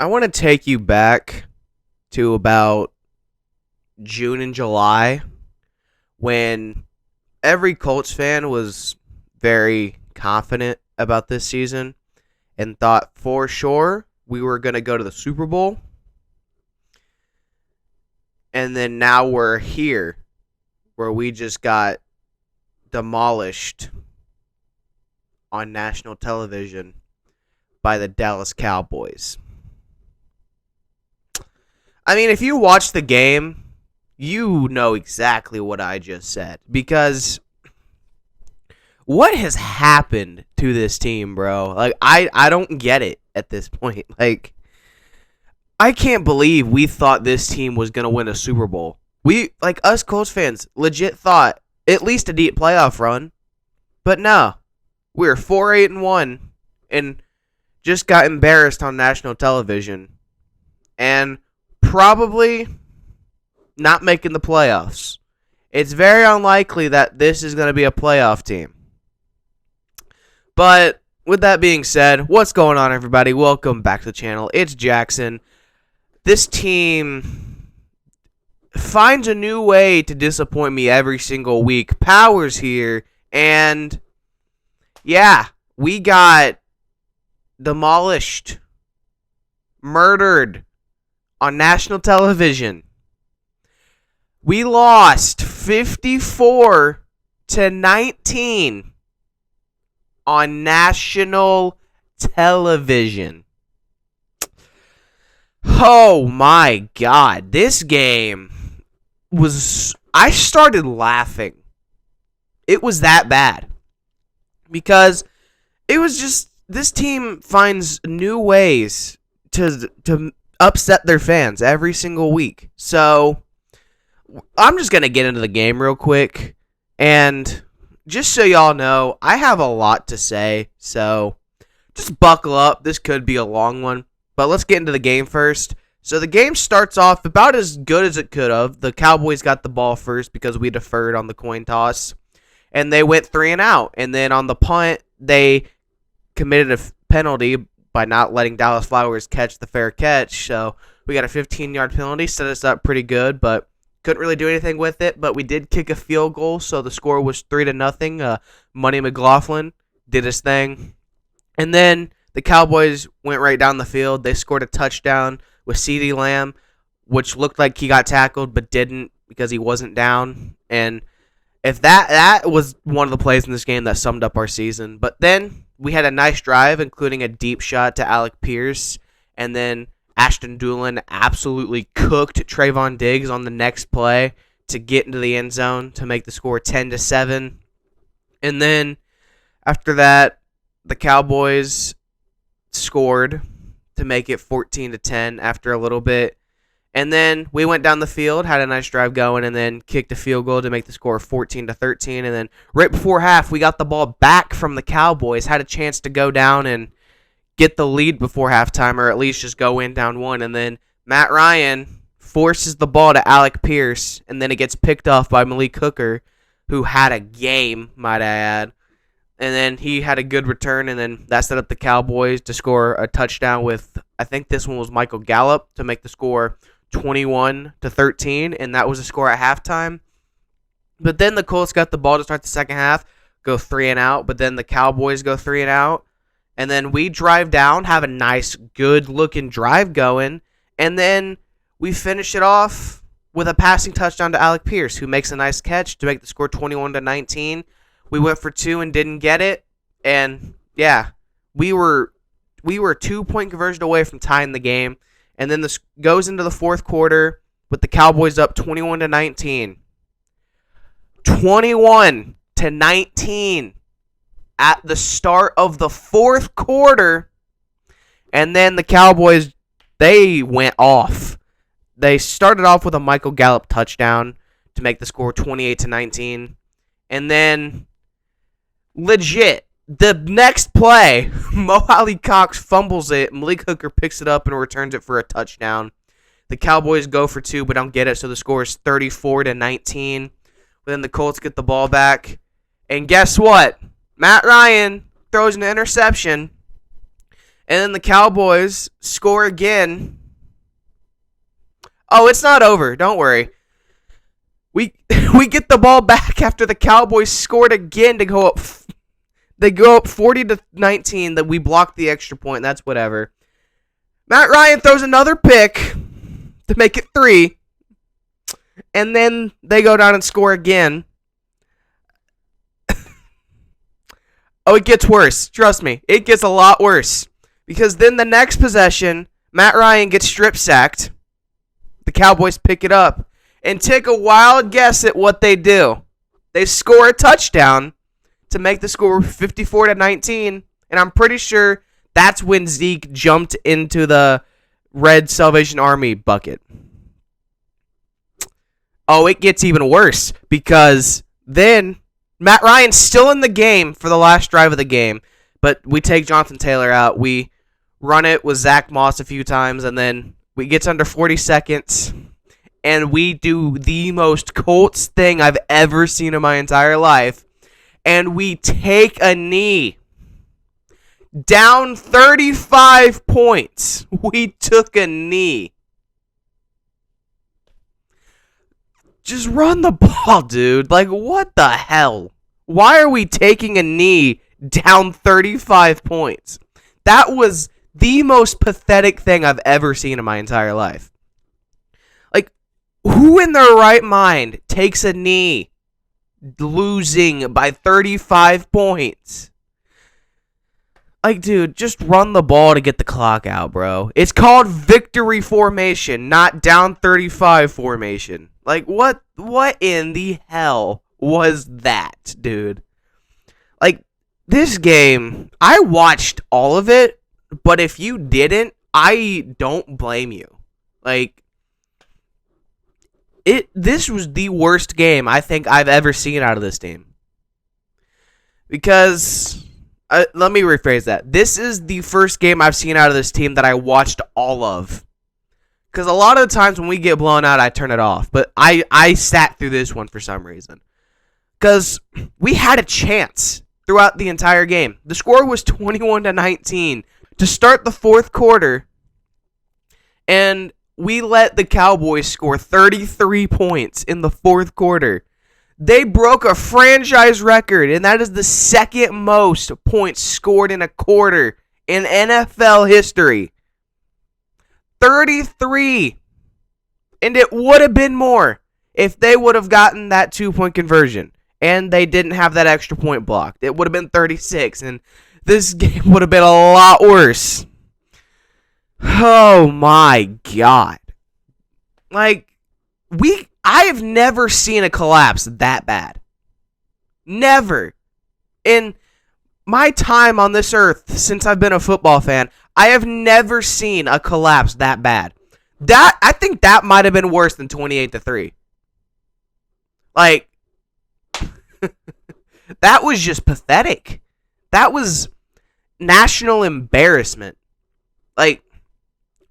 I want to take you back to about June and July when every Colts fan was very confident about this season and thought for sure we were going to go to the Super Bowl. And then now we're here where we just got demolished on national television by the Dallas Cowboys. I mean, if you watch the game, you know exactly what I just said. Because what has happened to this team, bro? Like, I don't get it at this point. Like, I can't believe we thought this team was going to win a Super Bowl. We, like us Colts fans, legit thought at least a deep playoff run. But no, we're 4-8-1 and just got embarrassed on national television. And probably not making the playoffs. It's very unlikely that this is going to be a playoff team. But with that being said, what's going on, everybody? Welcome back to the channel. It's Jackson. This team finds a new way to disappoint me every single week. Power's here, and yeah, we got demolished, murdered on national television. We lost 54-19 on national television. Oh my God. This game was... I started laughing. It was that bad. Because it was just... This team finds new ways to upset their fans every single week. So, I'm just going to get into the game real quick. And just so y'all know, I have a lot to say. So, just buckle up. This could be a long one. But let's get into the game first. So, the game starts off about as good as it could have. The Cowboys got the ball first because we deferred on the coin toss. And they went 3-and-out. And then on the punt, they committed a penalty by not letting Dallas Flowers catch the fair catch. So we got a 15-yard penalty, set us up pretty good, but couldn't really do anything with it. But we did kick a field goal, so the score was 3-0. Money McLaughlin did his thing. And then the Cowboys went right down the field. They scored a touchdown with CeeDee Lamb, which looked like he got tackled but didn't because he wasn't down. And if that was one of the plays in this game that summed up our season. But then we had a nice drive, including a deep shot to Alec Pierce. And then Ashton Doolin absolutely cooked Trayvon Diggs on the next play to get into the end zone to make the score 10-7. And then after that, the Cowboys scored to make it 14-10 after a little bit. And then we went down the field, had a nice drive going, and then kicked a field goal to make the score 14-13. And then right before half, we got the ball back from the Cowboys, had a chance to go down and get the lead before halftime, or at least just go in down one. And then Matt Ryan forces the ball to Alec Pierce, and then it gets picked off by Malik Hooker, who had a game, might I add. And then he had a good return, and then that set up the Cowboys to score a touchdown with, I think this one was Michael Gallup, to make the score 21-13, and that was the score at halftime. But then the Colts got the ball to start the second half, go 3-and-out, but then the Cowboys go 3-and-out, and then we drive down, have a nice, good-looking drive going, and then we finish it off with a passing touchdown to Alec Pierce, who makes a nice catch to make the score 21-19. We went for two and didn't get it, and yeah, we were 2-point conversion away from tying the game. And then this goes into the fourth quarter with the Cowboys up 21-19. 21-19 at the start of the fourth quarter. And then the Cowboys, they went off. They started off with a Michael Gallup touchdown to make the score 28-19. And then, legit, the next play, Mo Alley Cox fumbles it. Malik Hooker picks it up and returns it for a touchdown. The Cowboys go for two but don't get it, so the score is 34-19. But then the Colts get the ball back. And guess what? Matt Ryan throws an interception. And then the Cowboys score again. Oh, it's not over. Don't worry. We get the ball back after the Cowboys scored again to go up. They go up 40-19. That we blocked the extra point. That's whatever. Matt Ryan throws another pick to make it 3. And then they go down and score again. Oh, it gets worse. Trust me. It gets a lot worse. Because then the next possession, Matt Ryan gets strip sacked. The Cowboys pick it up. And take a wild guess at what they do. They score a touchdown to make the score 54-19. And I'm pretty sure that's when Zeke jumped into the Red Salvation Army bucket. Oh, it gets even worse. Because then Matt Ryan's still in the game for the last drive of the game. But we take Jonathan Taylor out. We run it with Zach Moss a few times. And then we get under 40 seconds. And we do the most Colts thing I've ever seen in my entire life. And we take a knee. Down 35 points. We took a knee. Just run the ball, dude. Like, what the hell? Why are we taking a knee down 35 points? That was the most pathetic thing I've ever seen in my entire life. Like, who in their right mind takes a knee losing by 35 points? Like, dude, just run the ball to get the clock out, bro. It's called victory formation, not down 35 formation. Like, what in the hell was that, dude? Like, this game, I watched all of it, but if you didn't, I don't blame you. Like, this was the worst game I think I've ever seen out of this team. Because, let me rephrase that. This is the first game I've seen out of this team that I watched all of. Because a lot of the times when we get blown out, I turn it off. But I sat through this one for some reason. Because we had a chance throughout the entire game. The score was 21-19 to start the fourth quarter. And we let the Cowboys score 33 points in the fourth quarter. They broke a franchise record, and that is the second most points scored in a quarter in NFL history. 33. And it would have been more if they would have gotten that 2-point conversion. And they didn't have that extra point blocked. It would have been 36. And this game would have been a lot worse. Oh my God. Like, I have never seen a collapse that bad. Never. In my time on this earth, since I've been a football fan, I have never seen a collapse that bad. I think that might have been worse than 28-3. Like, that was just pathetic. That was national embarrassment. Like,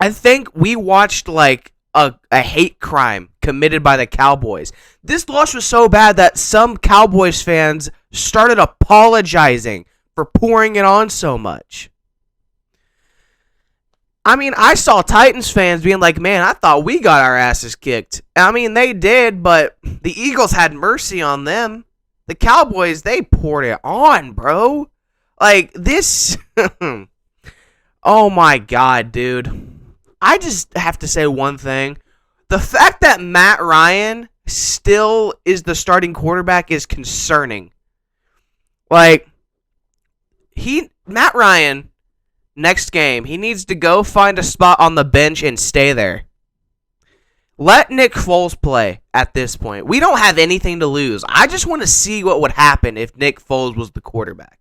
I think we watched, like, a hate crime committed by the Cowboys. This loss was so bad that some Cowboys fans started apologizing for pouring it on so much. I mean, I saw Titans fans being like, man, I thought we got our asses kicked. I mean, they did, but the Eagles had mercy on them. The Cowboys, they poured it on, bro. Like, this... Oh, my God, dude. I just have to say one thing. The fact that Matt Ryan still is the starting quarterback is concerning. Like, Matt Ryan... Next game, he needs to go find a spot on the bench and stay there. Let Nick Foles play at this point. We don't have anything to lose. I just want to see what would happen if Nick Foles was the quarterback.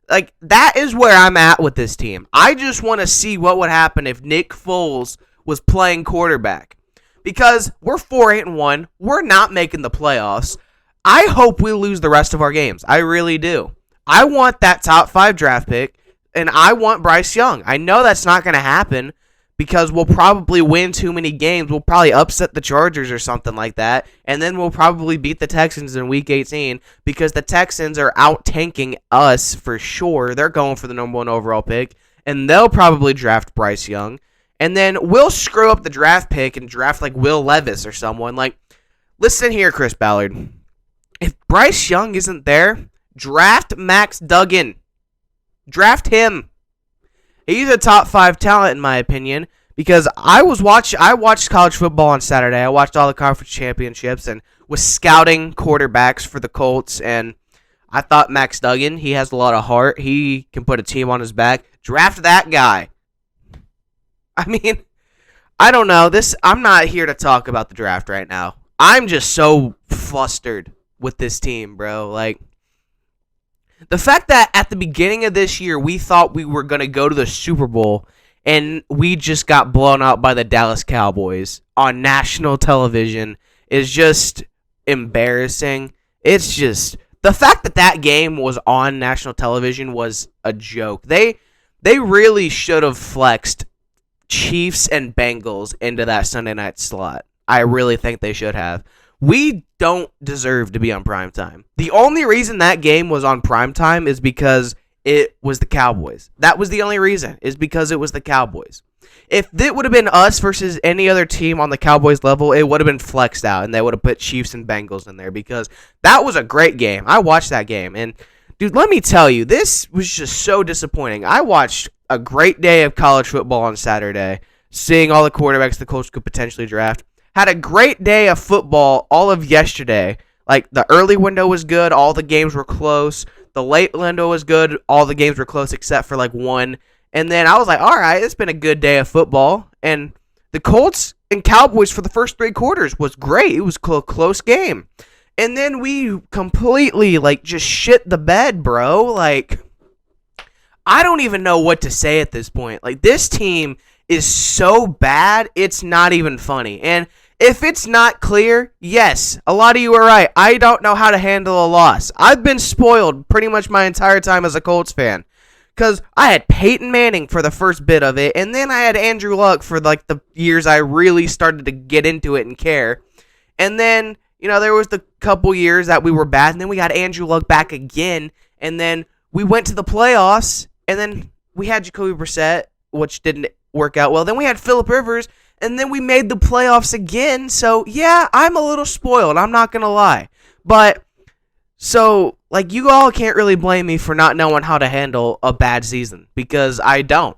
Like, that is where I'm at with this team. I just want to see what would happen if Nick Foles was playing quarterback. Because we're 4-8-1. We're not making the playoffs. I hope we lose the rest of our games. I really do. I want that top 5 draft pick. And I want Bryce Young. I know that's not going to happen because we'll probably win too many games. We'll probably upset the Chargers or something like that. And then we'll probably beat the Texans in Week 18 because the Texans are out-tanking us for sure. They're going for the number 1 overall pick. and they'll probably draft Bryce Young. And then we'll screw up the draft pick and draft like Will Levis or someone. Like, listen here, Chris Ballard. If Bryce Young isn't there, draft Max Duggan. Draft him. He's a top 5 talent in my opinion. Because I watched college football on Saturday. I watched all the conference championships and was scouting quarterbacks for the Colts. And I thought Max Duggan, he has a lot of heart. He can put a team on his back. Draft that guy. I mean, I don't know. I'm not here to talk about the draft right now. I'm just so flustered with this team, bro. Like, the fact that at the beginning of this year, we thought we were going to go to the Super Bowl, and we just got blown out by the Dallas Cowboys on national television is just embarrassing. It's just, the fact that game was on national television was a joke. They really should have flexed Chiefs and Bengals into that Sunday night slot. I really think they should have. We don't deserve to be on primetime. The only reason that game was on primetime is because it was the Cowboys. That was the only reason, is because it was the Cowboys. If it would have been us versus any other team on the Cowboys level, it would have been flexed out, and they would have put Chiefs and Bengals in there, because that was a great game. I watched that game, and dude, let me tell you, this was just so disappointing. I watched a great day of college football on Saturday, seeing all the quarterbacks the Colts could potentially draft. Had a great day of football all of yesterday. Like, the early window was good, all the games were close. The late window was good. All the games were close except for like one. And then I was like, all right, it's been a good day of football. And the Colts and Cowboys for the first 3 quarters was great. It was a close game. And then we completely, like, just shit the bed, bro. Like, I don't even know what to say at this point. Like, this team is so bad, it's not even funny. And if it's not clear, yes, a lot of you are right. I don't know how to handle a loss. I've been spoiled pretty much my entire time as a Colts fan. Because I had Peyton Manning for the first bit of it, and then I had Andrew Luck for like the years I really started to get into it and care. And then, you know, there was the couple years that we were bad, and then we got Andrew Luck back again, and then we went to the playoffs, and then we had Jacoby Brissett, which didn't work out well. Then we had Phillip Rivers, and then we made the playoffs again. So, yeah, I'm a little spoiled. I'm not going to lie. But, so, like, you all can't really blame me for not knowing how to handle a bad season. Because I don't.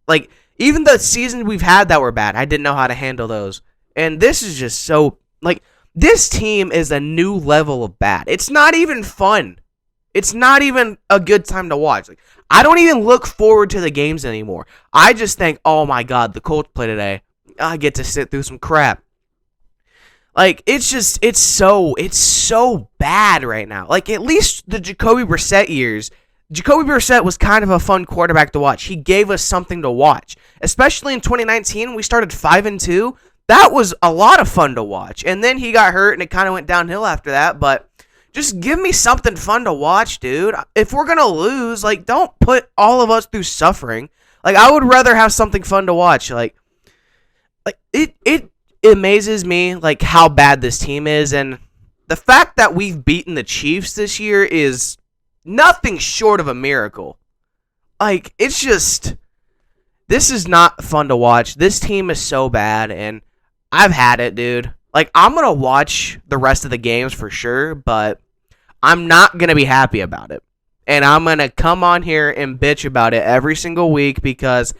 Like, even the seasons we've had that were bad, I didn't know how to handle those. And this is just so, like, this team is a new level of bad. It's not even fun. It's not even a good time to watch. Like, I don't even look forward to the games anymore. I just think, oh my God, the Colts play today. I get to sit through some crap. Like, it's so bad right now. Like, at least the Jacoby Brissett years, Jacoby Brissett was kind of a fun quarterback to watch. He gave us something to watch. Especially in 2019, we started 5-2. That was a lot of fun to watch. And then he got hurt, and it kind of went downhill after that. But just give me something fun to watch, dude. If we're going to lose, like, don't put all of us through suffering. Like, I would rather have something fun to watch. Like it amazes me, like, how bad this team is, and the fact that we've beaten the Chiefs this year is nothing short of a miracle. Like, it's just, this is not fun to watch. This team is so bad, and I've had it, dude. Like, I'm going to watch the rest of the games for sure, but I'm not going to be happy about it. And I'm going to come on here and bitch about it every single week, because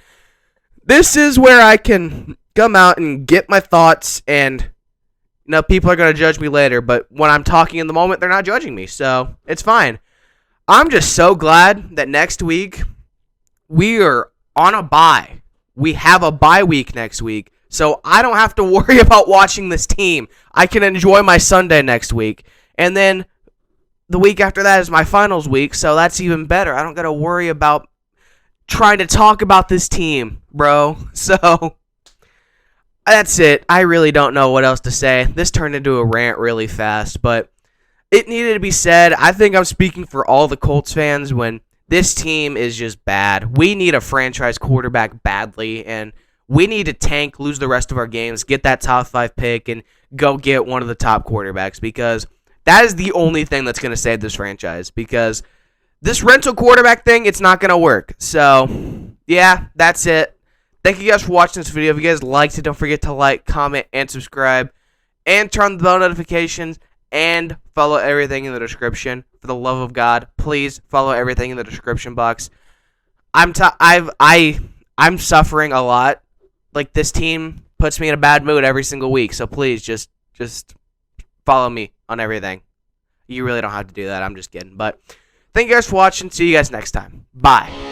this is where I can come out and get my thoughts, and, you know, people are going to judge me later, but when I'm talking in the moment, they're not judging me, so it's fine. I'm just so glad that next week we are on a bye. We have a bye week next week, so I don't have to worry about watching this team. I can enjoy my Sunday next week, and then the week after that is my finals week, so that's even better. I don't got to worry about trying to talk about this team, bro. So that's it. I really don't know what else to say. This turned into a rant really fast, but it needed to be said. I think I'm speaking for all the Colts fans when this team is just bad. We need a franchise quarterback badly, and we need to tank, lose the rest of our games, get that top 5 pick, and go get one of the top quarterbacks, because that is the only thing that's going to save this franchise, because this rental quarterback thing, it's not going to work. So yeah, that's it. Thank you guys for watching this video. If you guys liked it, don't forget to like, comment, and subscribe. And turn on the bell notifications. And follow everything in the description. For the love of God, please follow everything in the description box. I'm suffering a lot. Like, this team puts me in a bad mood every single week. So please just follow me on everything. You really don't have to do that. I'm just kidding. But thank you guys for watching. See you guys next time. Bye.